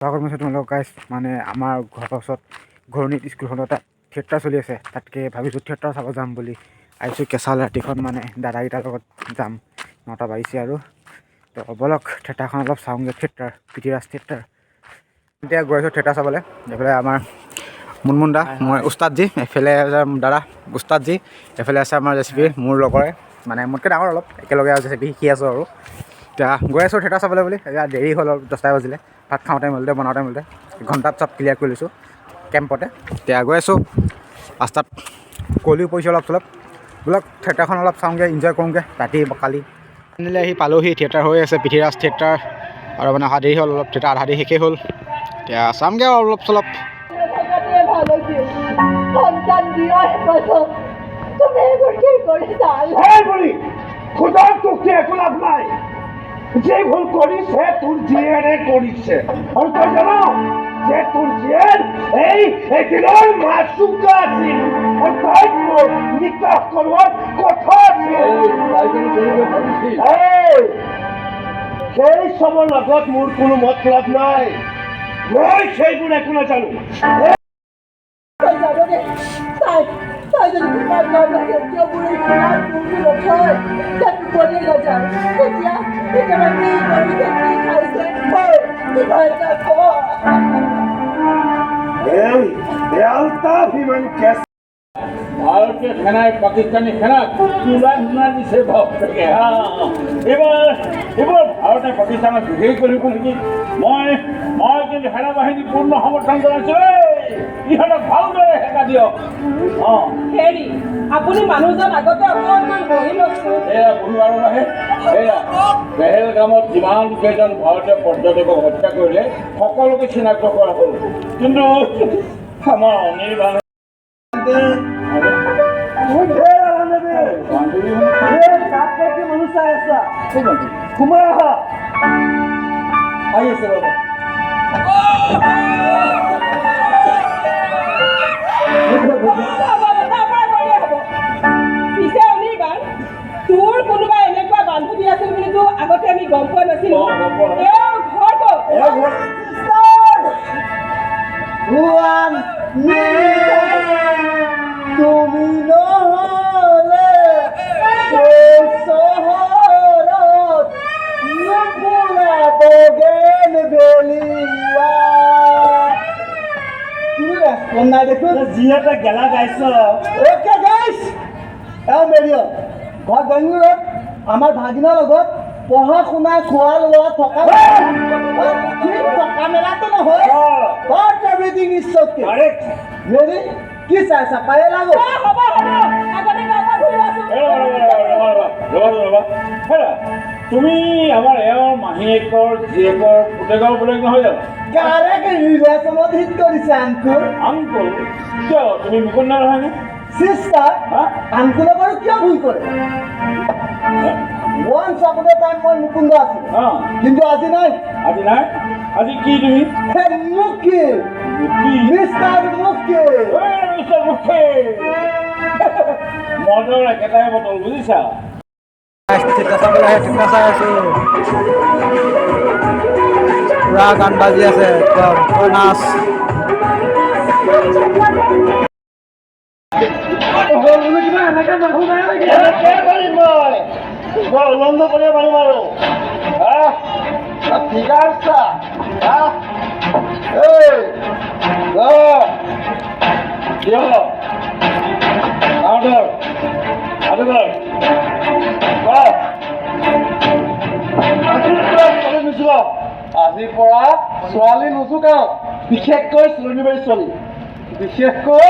তোমালোক গাইজ মানে আমাৰ ঘৰৰ ওচৰত ঘৰণিত স্কুলখনত তাত থিয়েটাৰ চলি আছে, তাতকে ভাবিছোঁ থিয়েটাৰ চাব যাম বুলি আহিছোঁ। কেঁচা ৰাতিখন মানে দাদাকেইটাৰ লগত যাম, 9টা বাজিছে আৰু তো ব'লক থিয়েটাৰখন অলপ চাওঁগৈ। থিয়েটাৰ পৃথ্বীৰাজ থিয়েটাৰ এতিয়া গৈ আছোঁ থিয়েটাৰ চাবলৈ। এইফালে আমাৰ মুনমুন দা, মই উস্তাদজি, এইফালে দাদা উস্তাদজি, এইফালে আছে আমাৰ জেচিপি, মোৰ লগৰে মানে মোতকৈ ডাঙৰ অলপ, একেলগে আৰু জেচিপি শিকি আছোঁ আৰু এতিয়া গৈ আছোঁ থিয়েটাৰ চাবলৈ বুলি। এতিয়া দেৰি হ'ল অলপ, 10টা বাজিলে। ভাত খাওঁতে মেলোতে বনাওঁতে মেলোতে ঘণ্টাত চব ক্লিয়াৰ কৰি লৈছোঁ কেম্পতে। এতিয়া গৈ আছোঁ ৰাস্তাত, কুঁৱলীও পৰিছে অলপ চলপ। ব'লক থিয়েটাৰখন অলপ চাওঁগৈ, এনজয় কৰোঁগৈ। ৰাতি কালি আহি পালোহি, থিয়েটাৰ হৈ আছে পৃথ্বীৰাজ থিয়েটাৰ, আৰু মানে অহা দেৰি হ'ল অলপ, থিয়েটাৰ আধা দেৰি শেষেই হ'ল। এতিয়া চামগৈ আৰু অলপ চলপ। যে ভুল কৰিছে তোৰ জীয়েৰে কৰিছে, আৰু তই জানো যে তোৰ জীয়েৰ এই এদিনৰ মাচুকা আছিল, আৰু তাইক মোৰ নিকাহ কৰোৱাৰ কথা আছিল। সেই চবৰ লগত মোৰ কোনো মতলব নাই, মই সেইবোৰ একো নাজানো। ভারতীয় সেনায় পাকিস্তানি সেনা তুলা ধুনা দিছে বাপেকে। এবার এবার ভারতে পাকিস্তানক বিশেষ কৰিব নেকি? মই কিন্তু সেনাবাহিনী পূৰ্ণ সমৰ্থন জনাইছো। ইহঁতক ভালদৰে সেকা দিয়ক। হেৰি আপুনি মানুহজন আগতে অকণমান বহি লওকচোন। এয়া বহি আৰু নাহে। এয়া পেহেলগামত যিমান কেইজন ভাৰতীয় পৰ্যটকক হত্যা কৰিলে সকলোকে চিনাক্ত কৰা হ'ল, কিন্তু আমাৰ অনিৰ্বাণ সোমাই আহা, আহি আছে বাবা। পিছে অনিৰ্বাণ, তোৰ কোনোবা এনেকুৱা বান্ধৱী আছিল বুলিতো আগতে আমি গম পোৱা নাছিলো। ঘৰ ক'ত? তুমি নহলে চহৰত নুপুলাবগেন বেলিয়া। নাই দেখোন যিহেতু গেলা গাইছ। অ'কে গাইছ, মেৰিয়ন ঘৰ বেংগলোৰত আমাৰ ভাগিনৰ লগত পঢ়া শুনা খোৱা লোৱা থকা মেলাটো নহয়। Everything is okay. মেৰি কি চাইছা? পায়ে লাগো। তুমি আমাৰ এওঁৰ মাহীয়েকৰ জীয়েকৰ পুতেকৰ পুতেক নহয় জানো? ৰিলেশ্যনত হিট কৰিছে আংকুল। আংকুল কিয়? তুমি মুকুন্দ নহয়নে? চিষ্টাৰ, আংকুলে বাৰু কিয় ভুল কৰে? ওৱান্স আপন এ টাইম মই মুকুন্দ আছিলোঁ, কিন্তু আজি নাই। আজি নাই? আজি কি তুমি? মুকি, মিষ্টাৰ মুকি। মিষ্টাৰ মুখে মদৰ একেটাই বটল, বুজিছা? থিয়েটাৰ চাবলৈ আহে, থিয়েটাৰ চাই আছোঁ। পুৰা গান বাজি আছে, একদম নাচ। কিবা এনেকে মানুহ নাই নেকি? মই উলন্দ কৰিব পাৰিম আৰু ঠিক আছে। আজিৰ পৰা ছোৱালী নুজুকাও, বিশেষকৈ চিলনিবাৰী ছোৱালী, বিশেষকৈ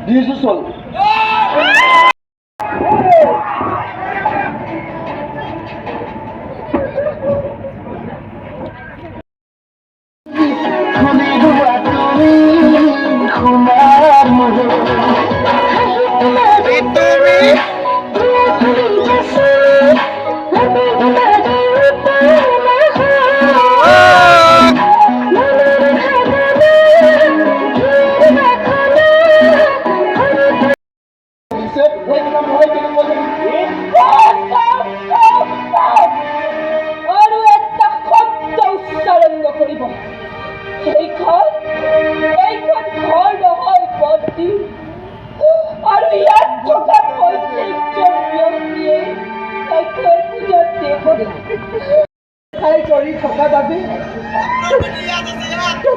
দিছো ছোৱালী।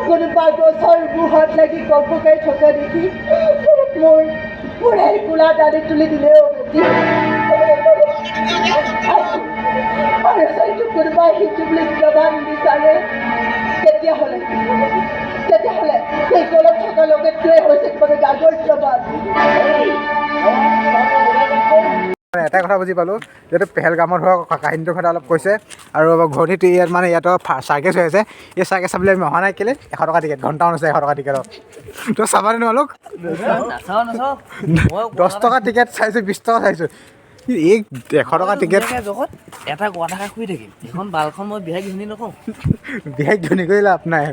কোনোবা গছৰ বুঢ়ত লাগি কপকাই থকা দেখি মোৰ এই কোলা দাদি তুলি দিলে আৰু যদি কোনোবাই সিটো বুলি জবাব নিবিচাৰে তেতিয়াহ'লে সেই গলত থকা লগেটোৱে হৈছে মানে ডাঙৰ জবাব। এটাই কথা বুজি পালোঁ, যিহেতু পেহেলগামত হোৱা কাহিনীটোৰ কথা অলপ কৈছে আৰু ঘূৰ্ণিটো ইয়াত মানে ইয়াতো চাৰ্কেছ হৈ আছে। এই চাৰ্কেছ চাবলৈ আমি অহা নাই কেলৈ 100 টকা টিকেট, ঘণ্টাও আছে 100 টকা টিকেটত। তই চাবানে তোমালোক? 10 টকা টিকেট চাইছোঁ, 20 টকা চাইছোঁ, এই 100 টকা টিকেট। এটা কথা শুই থাকিম এখন বালখন মই বিহাই ঘূৰি নকওঁ বিহাই ধনী কৰি লাভ নাই।